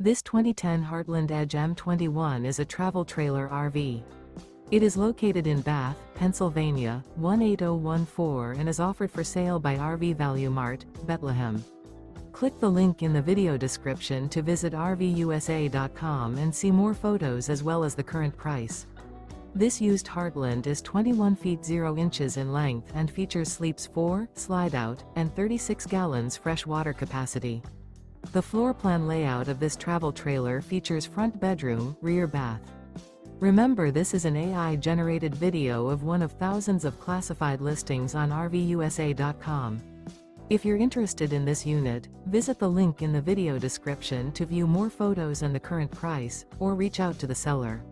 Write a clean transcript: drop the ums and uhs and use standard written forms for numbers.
This 2010 Heartland Edge M21 is a travel trailer RV. It is located in Bath, Pennsylvania, 18014 and is offered for sale by RV Value Mart, Behtlehem. Click the link in the video description to visit RVUSA.com and see more photos as well as the current price. This used Heartland is 21 feet 0 inches in length and features sleeps 4, Slideout, and 36 gallons fresh water capacity. The floor plan layout of this travel trailer features front bedroom, rear bath. Remember, this is an AI-generated video of one of thousands of classified listings on RVUSA.com. If you're interested in this unit, visit the link in the video description to view more photos and the current price, or reach out to the seller.